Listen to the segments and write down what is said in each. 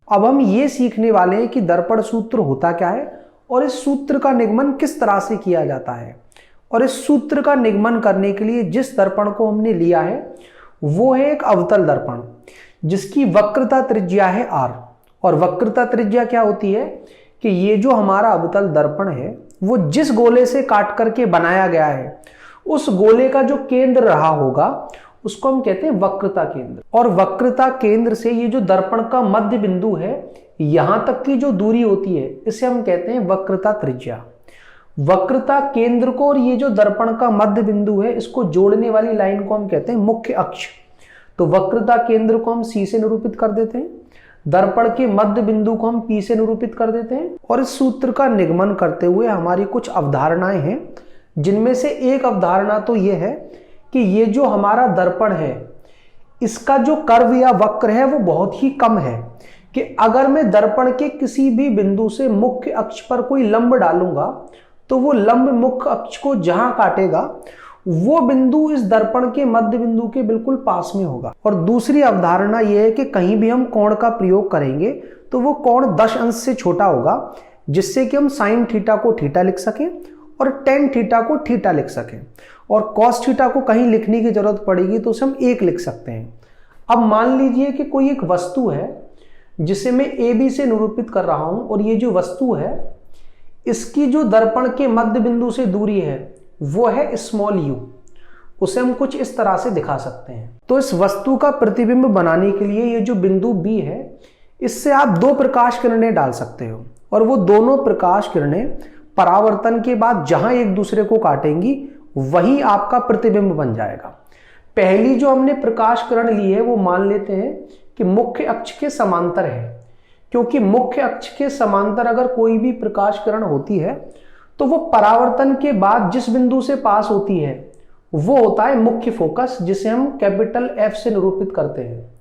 अब हम ये सीखने वाले हैं कि दर्पण सूत्र होता क्या है और इस सूत्र का निगमन किस तरह से किया जाता है। और इस सूत्र का निगमन करने के लिए जिस दर्पण को हमने लिया है वो है एक अवतल दर्पण जिसकी वक्रता त्रिज्या है r। और वक्रता त्रिज्या क्या होती है कि ये जो हमारा अवतल दर्पण है वो जिस गोले से काट करके बनाया गया है उस गोले का जो केंद्र रहा होगा उसको हम कहते हैं वक्रता केंद्र। और वक्रता केंद्र से ये जो दर्पण का मध्य बिंदु है यहां तक की जो दूरी होती है इसे हम कहते हैं वक्रता त्रिज्या। वक्रता केंद्र को और ये जो दर्पण का मध्य बिंदु है इसको जोड़ने वाली लाइन को हम कहते हैं मुख्य अक्ष। तो वक्रता केंद्र को हम C से निरूपित कर देते हैं, दर्पण के मध्य बिंदु को हम P से निरूपित कर देते हैं। और इस सूत्र का निगमन करते हुए हमारी कुछ अवधारणाएं हैं जिनमें से एक अवधारणा तो ये है कि ये जो हमारा दर्पण है इसका जो कर्व या वक्र है वो बहुत ही कम है कि अगर मैं दर्पण के किसी भी बिंदु से मुख्य अक्ष पर कोई लंब डालूंगा तो वो लंब मुख्य अक्ष को जहां काटेगा वो बिंदु इस दर्पण के मध्य बिंदु के बिल्कुल पास में होगा। और दूसरी अवधारणा यह है कि कहीं भी हम कोण का प्रयोग करेंगे तो वो कोण 10 अंश से छोटा होगा जिससे कि हम साइन थीटा को थीटा लिख सकें और टेन थीटा को थीटा लिख सकें और कॉस थीटा को कहीं लिखने की जरूरत पड़ेगी तो उसे हम 1 लिख सकते हैं। अब मान लीजिए कि कोई एक वस्तु है जिसे मैं ए बी से निरूपित कर रहा हूं और ये जो वस्तु है इसकी जो दर्पण के मध्य बिंदु से दूरी है वो है स्मॉल u। उसे हम कुछ इस तरह से दिखा सकते हैं। तो इस वस्तु का प्रतिबिंब बनाने के लिए ये जो बिंदु B है इससे आप 2 प्रकाश किरणें डाल सकते हो और वो दोनों प्रकाश किरणें परावर्तन के बाद जहां एक दूसरे को काटेंगी वही आपका प्रतिबिंब बन जाएगा। पहली जो हमने प्रकाश किरण ली है वो मान लेते हैं कि मुख्य अक्ष के समांतर है, क्योंकि मुख्य अक्ष के समांतर अगर कोई भी प्रकाश किरण होती है तो वो परावर्तन के बाद जिस बिंदु से पास होती है वो होता है मुख्य फोकस जिसे हम कैपिटल F से निरूपित करते हैं।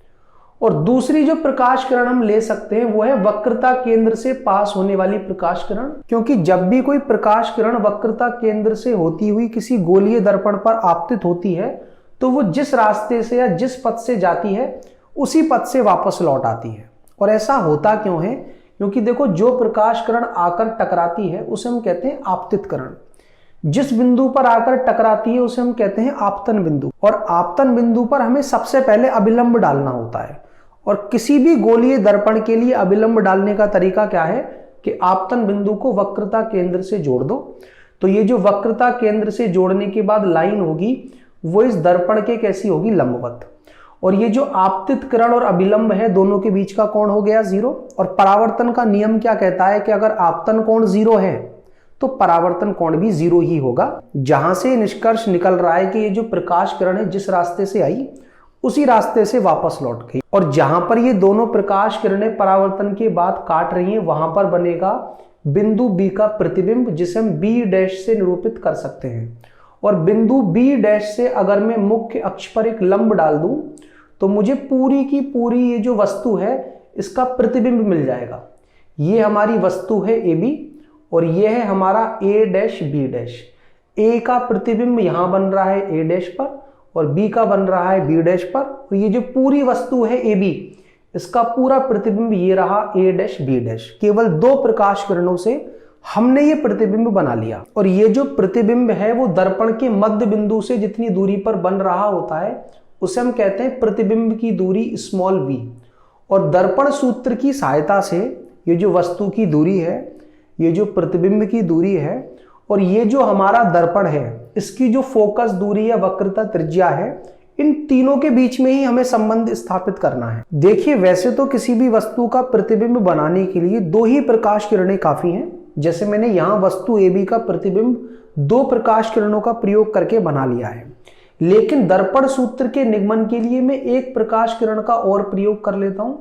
और दूसरी जो प्रकाश किरण हम ले सकते हैं वो है वक्रता केंद्र से पास होने वाली प्रकाश किरण, क्योंकि जब भी कोई प्रकाश किरण वक्रता केंद्र से होती हुई किसी गोलीय दर्पण पर आपतित होती है तो वो जिस रास्ते से या जिस पथ से जाती है उसी पथ से वापस लौट आती है। और ऐसा होता क्यों है? क्योंकि देखो जो प्रकाश किरण आकर टकराती है उसे हम कहते हैं आपतित किरण, जिस बिंदु पर आकर टकराती है उसे हम कहते हैं आपतन बिंदु। और आपतन बिंदु पर हमें सबसे पहले अभिलंब डालना होता है और किसी भी गोलीय दर्पण के लिए अभिलंब डालने का तरीका क्या है कि आपतन बिंदु को वक्रता केंद्र से जोड़ दो। तो ये जो वक्रता केंद्र से जोड़ने के बाद लाइन होगी वो इस दर्पण के कैसी होगी? लंबवत। और ये जो आपतित किरण और अभिलंब है दोनों के बीच का कोण हो गया 0। और परावर्तन का नियम क्या कहता है कि अगर आपतन कोण 0 है तो परावर्तन कोण भी 0 ही होगा। जहां से निष्कर्ष निकल रहा है कि ये जो प्रकाश किरण है जिस रास्ते से आई उसी रास्ते से वापस लौट गई। और जहां पर ये दोनों प्रकाश किरणें परावर्तन के बाद काट रही हैं वहां पर बनेगा बिंदु B का प्रतिबिंब जिसे हम B' से निरूपित कर सकते हैं। और बिंदु B' से अगर मैं मुख्य अक्ष पर एक लंब डाल दूं तो मुझे पूरी की पूरी ये जो वस्तु है इसका प्रतिबिंब मिल जाएगा। ये हमारी वस्तु है AB और ये है हमारा A', B'। A का प्रतिबिंब यहां बन रहा है A' पर और B का बन रहा है B' पर। और ये जो पूरी वस्तु है AB इसका पूरा प्रतिबिंब ये रहा A', B'। केवल 2 प्रकाश किरणों से हमने ये प्रतिबिंब बना लिया। और ये जो प्रतिबिंब है वो दर्पण के मध्य बिंदु से जितनी दूरी पर बन रहा होता है उसे हम कहते हैं प्रतिबिंब की दूरी स्मॉल v। और दर्पण सूत्र की सहायता से ये जो वस्तु की दूरी है, ये जो प्रतिबिंब की दूरी है और ये जो हमारा दर्पण है इसकी जो फोकस दूरी या वक्रता त्रिज्या है, इन तीनों के बीच में ही हमें संबंध स्थापित करना है। देखिए वैसे तो किसी भी वस्तु का प्रतिबिंब बनाने के लिए 2 ही प्रकाश किरणें काफी हैं। जैसे मैंने यहां वस्तु AB का प्रतिबिंब 2 प्रकाश किरणों का प्रयोग करके बना लिया है, लेकिन दर्पण सूत्र के निगमन के लिए मैं 1 प्रकाश किरण का और प्रयोग कर लेता हूं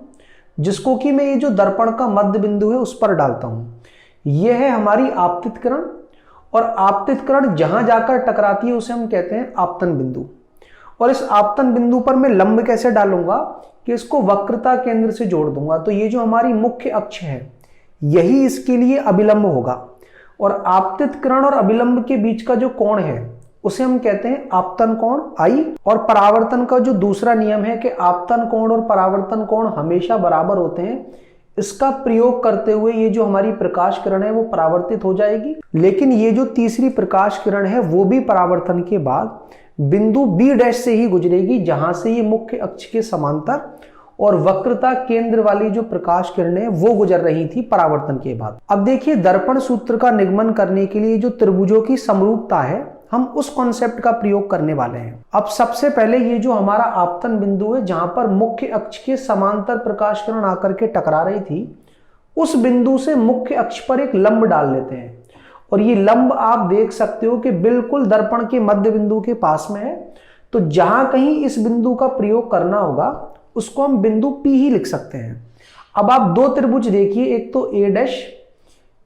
जिसको कि मैं ये जो दर्पण का मध्य बिंदु है उस पर डालता हूं। यह है हमारी आपतित किरण और आपतित किरण जहां जाकर टकराती है उसे हम कहते हैं आपतन बिंदु। और इस आपतन बिंदु पर मैं लंब कैसे डालूंगा कि इसको वक्रता केंद्र से जोड़ दूंगा। तो ये जो हमारी मुख्य अक्ष है यही इसके लिए अभिलंब होगा। और आपतित किरण और अभिलंब के बीच का जो कोण है उसे हम कहते हैं आपतन कोण I। और परावर्तन का जो दूसरा नियम है कि आपतन कोण और परावर्तन कोण हमेशा बराबर होते हैं, इसका प्रयोग करते हुए ये जो हमारी प्रकाश किरण है वो परावर्तित हो जाएगी। लेकिन ये जो तीसरी प्रकाश किरण है वो भी परावर्तन के बाद बिंदु बी डैश से ही गुजरेगी, जहां से ये मुख्य अक्ष के समांतर और वक्रता केंद्र वाली जो प्रकाश किरणें वो गुजर रही थी परावर्तन के बाद। अब देखिए, दर्पण सूत्र का निगमन करने के लिए जो त्रिभुजों की समरूपता है, हम उस कॉन्सेप्ट का प्रयोग करने वाले हैं। अब सबसे पहले ये जो हमारा आपतन बिंदु है, जहां पर मुख्य अक्ष के समांतर प्रकाश किरण आकर के टकरा रही थी, उस बिंदु से मुख्य अक्ष पर एक लंब डाल लेते हैं। और ये लंब आप देख सकते हो कि बिल्कुल दर्पण के मध्य बिंदु के पास में है। तो जहां कहीं इस बिंदु का प्रयोग करना होगा उसको हम बिंदु P ही लिख सकते हैं। अब आप दो त्रिभुज देखिए, एक तो A dash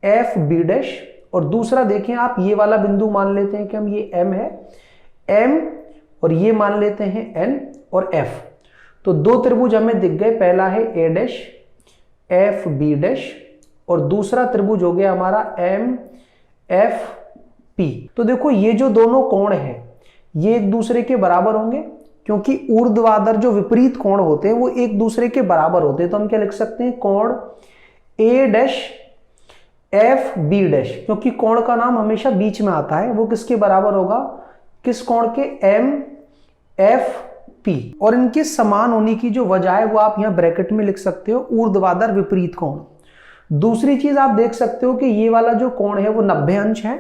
F B dash, और दूसरा देखें आप ये वाला बिंदु मान लेते हैं कि हम ये M है, M, और ये मान लेते हैं N और F। तो दो त्रिभुज हमें दिख गए, पहला है A dash F B dash और दूसरा त्रिभुज हो गया हमारा M F P। तो देखो ये जो दोनों कोण हैं ये एक दूसरे के बराबर होंगे, क्योंकि ऊर्ध्वाधर जो विपरीत कोण होते हैं वो एक दूसरे के बराबर होते हैं। तो हम क्या लिख सकते हैं, कोण A dash F B dash, क्योंकि कोण का नाम हमेशा बीच में आता है, वो किसके बराबर होगा, किस कोण के, M F P। और इनके समान होने की जो वजह है वो आप यहां ब्रैकेट में लिख सकते हो, ऊर्ध्वाधर विपरीत कोण। दूसरी चीज आप देख सकते हो कि ये वाला जो कोण है वो 90 अंश है,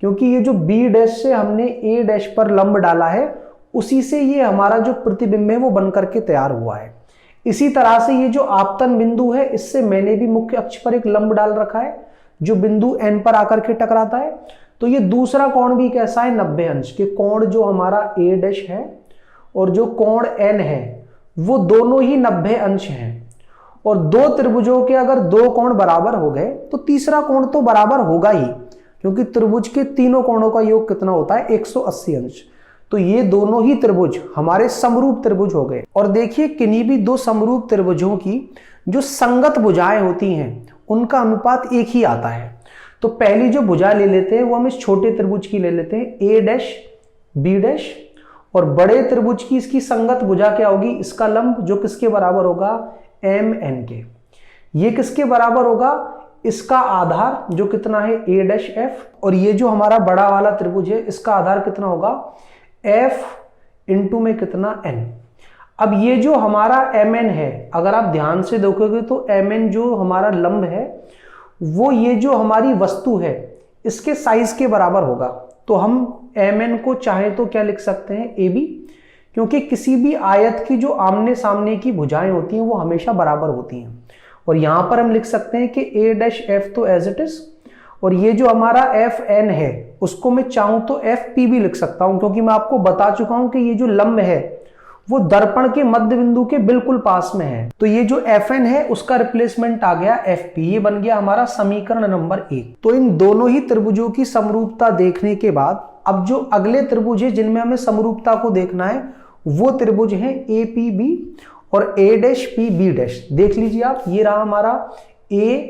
क्योंकि ये जो B डैश से हमने A डैश पर लंब डाला है उसी से ये हमारा जो प्रतिबिंब है वो बनकर के तैयार हुआ है। इसी तरह से ये जो आपतन बिंदु है इससे मैंने भी मुख्य अक्ष पर एक लंब डाल रखा है जो बिंदु N पर आकर के टकराता है। तो ये दूसरा कोण भी कैसा है, 90 अंश के। कोण जो हमारा A डैश है और जो कोण N है वो दोनों ही 90 अंश हैं। और दो त्रिभुजों के अगर दो कोण बराबर हो गए तो तीसरा कोण तो बराबर होगा ही, क्योंकि त्रिभुज के तीनों कोणों का योग कितना होता है, 180 अंश। तो ये दोनों ही त्रिभुज हमारे समरूप त्रिभुज हो गए। और देखिए, किन्हीं भी दो समरूप त्रिभुजों की जो संगत भुजाएं होती हैं उनका अनुपात एक ही आता है। तो पहली जो भुजा ले लेते हैं वो हम इस छोटे त्रिभुज की ले लेते हैं, A डैश B डैश, और बड़े त्रिभुज की इसकी संगत भुजा क्या होगी, इसका लंब, जो किसके बराबर होगा, M N के। ये किसके बराबर होगा, इसका आधार जो कितना है, A डैश F, और ये जो हमारा बड़ा वाला त्रिभुज है इसका आधार कितना होगा, F इंटू में कितना, N। अब ये जो हमारा MN है, अगर आप ध्यान से देखोगे तो MN जो हमारा लंब है वो ये जो हमारी वस्तु है इसके साइज के बराबर होगा। तो हम MN को चाहे तो क्या लिख सकते हैं, AB, क्योंकि किसी भी आयत की जो आमने सामने की भुजाएं होती हैं वो हमेशा बराबर होती हैं। और यहां पर हम लिख सकते हैं कि A डैश F तो एज इट इज, और ये जो हमारा FN है उसको मैं चाहूं तो FP भी लिख सकता हूं, क्योंकि मैं आपको बता चुका हूं कि ये जो लंब है वो दर्पण के मध्य बिंदु के बिल्कुल पास में है। तो ये जो FN है उसका रिप्लेसमेंट आ गया FP, ये बन गया हमारा समीकरण नंबर 1। तो इन दोनों ही त्रिभुजों की समरूपता देखने के बाद अब जो अगले त्रिभुज है जिनमें हमें समरूपता को देखना है वो त्रिभुज है APB और A dash P B dash. देख लीजिए आप, ये रहा हमारा A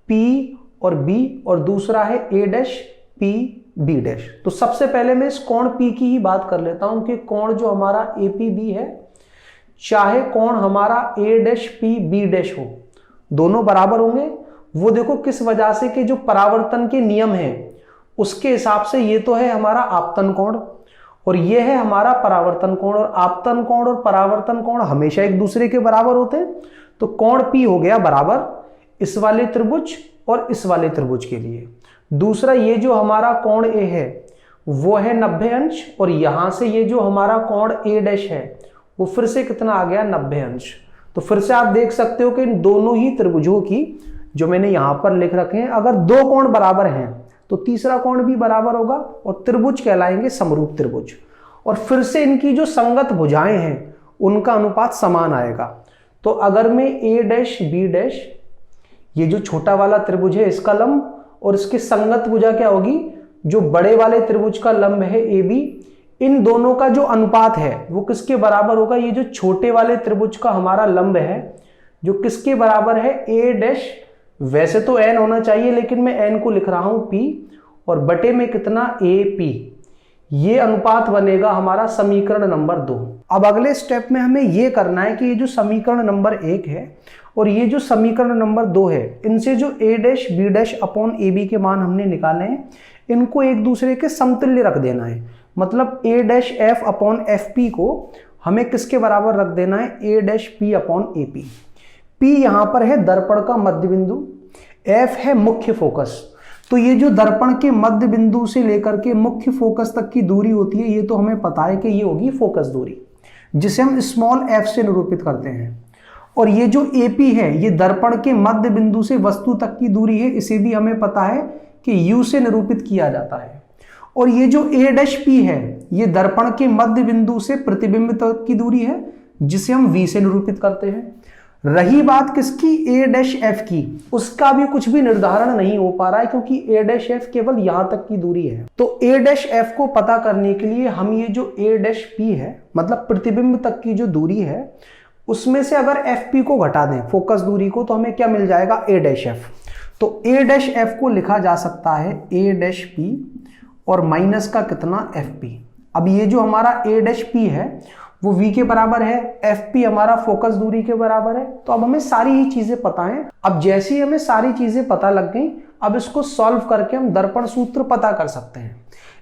P और B, और दूसरा है A dash P B dash. तो सबसे पहले मैं इस कोण P की ही बात कर लेता हूं कि कोण जो हमारा APB है, चाहे कोण हमारा A dash P B dash हो, दोनों बराबर होंगे। वो देखो किस वजह से कि जो परावर्तन के नियम है उसके हिसाब से ये तो है हमारा आपतन कोण और ये है हमारा परावर्तन कोण, और आपतन कोण और परावर्तन कोण हमेशा एक दूसरे के बराबर होते हैं। तो कोण P हो गया बराबर इस वाले त्रिभुज और इस वाले त्रिभुज के लिए। दूसरा, ये जो हमारा कोण A है वो है 90 अंश, और यहां से ये जो हमारा कोण A डैश है वो फिर से कितना आ गया, 90 अंश। तो फिर से आप देख सकते हो कि इन दोनों ही त्रिभुजों की जो मैंने यहां पर लिख रखे हैं, अगर दो कोण बराबर हैं तो तीसरा कोण भी बराबर होगा और त्रिभुज कहलाएंगे समरूप त्रिभुज। और फिर से इनकी जो संगत भुजाएं हैं उनका अनुपात समान आएगा। तो अगर मैं A डैश B डैश, ये जो छोटा वाला त्रिभुज है इसका लंब, और इसकी संगत भुजा क्या होगी, जो बड़े वाले त्रिभुज का लंब है AB, इन दोनों का जो अनुपात है वो किसके बराबर होगा, ये जो छोटे वाले त्रिभुज का हमारा लंब है जो किसके बराबर है, A डैश, वैसे तो N होना चाहिए लेकिन मैं N को लिख रहा हूं P, और बटे में कितना, AP। ये अनुपात बनेगा हमारा समीकरण नंबर 2। अब अगले स्टेप में हमें ये करना है कि ये जो समीकरण नंबर 1 है और ये जो समीकरण नंबर 2 है, इनसे जो a dash B dash upon A B के मान हमने निकाले हैं, इनको एक दूसरे के समतुल्य रख देना है। मतलब a dash F upon F P को हमें किसके बराबर रख देना है, a dash P upon A P. p यहाँ पर है दर्पण का मध्य बिंदु, f है मुख्य फोकस। तो ये जो दर्पण के मध्य बिंदु से लेकर के मुख्य फोकस तक की दूरी होती है, ये तो हमें पता है कि ये होगी फोकस दूरी, जिसे हम स्मॉल f से निरूपित करते हैं। और ये जो AP है, ये दर्पण के मध्य बिंदु से वस्तु तक की दूरी है, इसे भी हमें पता है कि U से निरूपित किया जाता है। और ये जो A डैश P है, ये दर्पण के मध्य बिंदु से प्रतिबिंब तक की दूरी है, जिसे हम V से निरूपित करते हैं। रही बात किसकी, A डैश F की, उसका भी कुछ भी निर्धारण नहीं हो पा रहा है, क्योंकि A डैश F केवल यहां तक की दूरी है। तो A डैश F को पता करने के लिए हम ये जो A डैश P है, मतलब प्रतिबिंब तक की जो दूरी है, उसमें से अगर FP को घटा दें फोकस दूरी को, तो हमें क्या मिल जाएगा, A डैश F। तो A डैश F को लिखा जा सकता है A डैश P और माइनस का कितना, FP। अब ये जो हमारा A डैश P है वो V के बराबर है, FP हमारा फोकस दूरी के बराबर है। तो अब हमें सारी ही चीजें पता हैं। अब जैसे ही हमें सारी चीजें पता लग गई, अब इसको सॉल्व करके हम दर्पण सूत्र पता कर सकते हैं।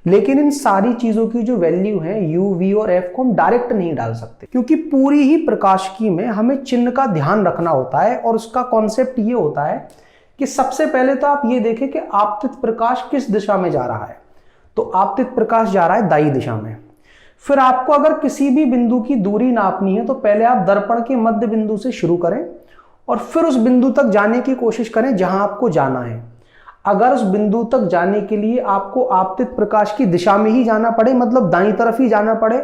लेकिन इन सारी चीजों की जो वैल्यू है U, V और F को हम डायरेक्ट नहीं डाल सकते, क्योंकि पूरी ही प्रकाशिकी में हमें चिन्ह का ध्यान रखना होता है। और उसका कॉन्सेप्ट ये होता है कि सबसे पहले तो आप ये देखें कि आपतित प्रकाश किस दिशा में जा रहा है। तो आपतित प्रकाश जा रहा है दाई दिशा में। फिर आपको अगर किसी भी बिंदु की दूरी नापनी है, तो पहले आप दर्पण के मध्य बिंदु से शुरू करें और फिर उस बिंदु तक जाने की कोशिश करें जहां आपको जाना है। अगर उस बिंदु तक जाने के लिए आपको आपतित प्रकाश की दिशा में ही जाना पड़े, मतलब दाईं तरफ ही जाना पड़े,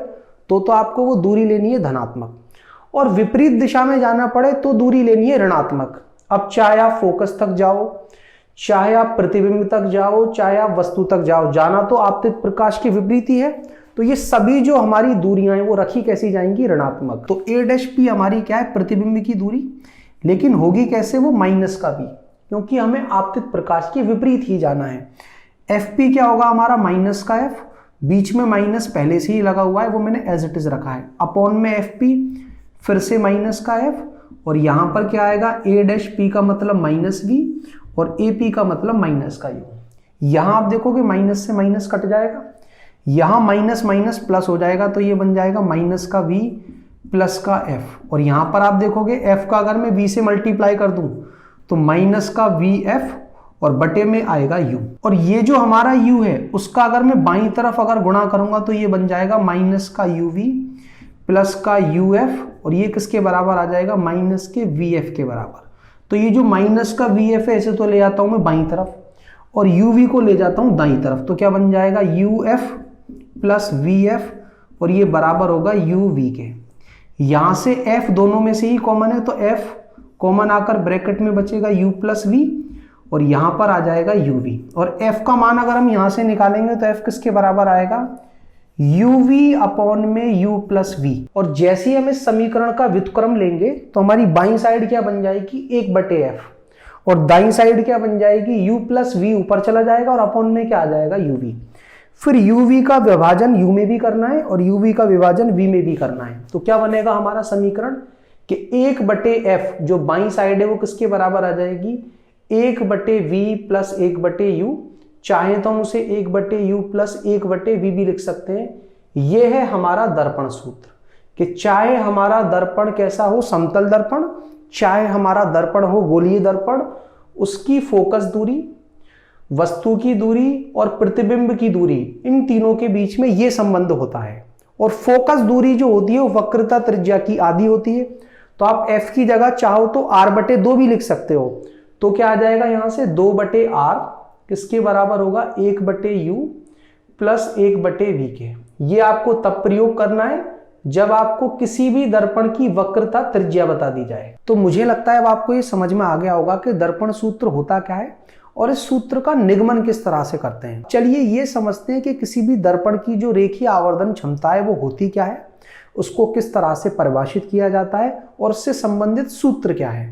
तो आपको वो दूरी लेनी है धनात्मक। और विपरीत दिशा में जाना पड़े तो दूरी लेनी है ऋणात्मक। अब चाहे आप फोकस तक जाओ, चाहे आप प्रतिबिंब तक जाओ, चाहे आप वस्तु तक जाओ, जाना तो आपतित प्रकाश की विपरीत ही है। तो ये सभी जो हमारी दूरियां हैं वो रखी कैसी जाएंगी, ऋणात्मक। तो A डैश P हमारी क्या है, प्रतिबिंब की दूरी, लेकिन होगी कैसे, वो माइनस का V, क्योंकि हमें आपतित प्रकाश के विपरीत ही जाना है। FP क्या होगा हमारा, माइनस का F, बीच में माइनस पहले से ही लगा हुआ है, वो मैंने एज इट इज रखा है, अपॉन में FP, फिर से माइनस का F, और यहां पर क्या आएगा, A डैश P का मतलब माइनस V और AP का मतलब माइनस का U। यहां आप देखोगे माइनस से माइनस कट जाएगा, यहां माइनस माइनस प्लस हो जाएगा, तो ये बन जाएगा माइनस का V प्लस का F। और यहां पर आप देखोगे F का अगर मैं V से मल्टीप्लाई कर दूं तो माइनस का VF और बटे में आएगा U। और ये जो हमारा U है उसका अगर मैं बाईं तरफ अगर गुणा करूंगा तो ये बन जाएगा माइनस का UV प्लस का UF, और ये किसके बराबर आ जाएगा, माइनस के VF के बराबर। तो ये जो माइनस का VF है इसे तो ले जाता हूं मैं बाईं तरफ और UV को ले जाता हूं दाईं तरफ, तो क्या बन जाएगा, UF प्लस VF, और ये बराबर होगा UV के। यहां से F दोनों में से ही कॉमन है, तो F कॉमन आकर ब्रैकेट में बचेगा U प्लस V, और यहां पर आ जाएगा UV। और F का मान अगर हम यहां से निकालेंगे तो F किसके बराबर आएगा, UV अपॉन में U प्लस V। और जैसे ही हम इस समीकरण का व्युत्क्रम लेंगे तो हमारी बाईं साइड क्या बन जाएगी, 1/F, और दाईं साइड क्या बन जाएगी, U प्लस V ऊपर चला जाएगा और अपॉन में क्या आ जाएगा, UV। फिर UV का विभाजन U में भी करना है और UV का विभाजन V में भी करना है। तो क्या बनेगा हमारा समीकरण कि 1/F जो बाईं साइड है वो किसके बराबर आ जाएगी, 1/V प्लस 1/U। चाहे तो हम उसे 1/U प्लस 1/V भी लिख सकते हैं। ये है हमारा दर्पण सूत्र कि चाहे हमारा दर्पण कैसा हो, समतल दर्पण, चाहे हमारा दर्पण हो गोलीय दर्पण, उसकी फोकस दूरी, वस्तु की दूरी और प्रतिबिंब की दूरी, इन तीनों के बीच में ये संबंध होता है। और फोकस दूरी जो होती है वो वक्रता त्रिज्या की आधी होती है। तो आप F की जगह चाहो तो R/2 भी लिख सकते हो। तो क्या आ जाएगा यहां से, 2/R किसके बराबर होगा, 1/U प्लस 1/V के। ये आपको तब प्रयोग करना है जब आपको किसी भी दर्पण की वक्रता त्रिज्या बता दी जाए। तो मुझे लगता है अब आपको ये समझ में आ गया होगा कि दर्पण सूत्र होता क्या है और इस सूत्र का निगमन किस तरह से करते हैं। चलिए ये समझते हैं कि किसी भी दर्पण की जो रेखीय आवर्धन क्षमता है वो होती क्या है, उसको किस तरह से परिभाषित किया जाता है और उससे संबंधित सूत्र क्या है।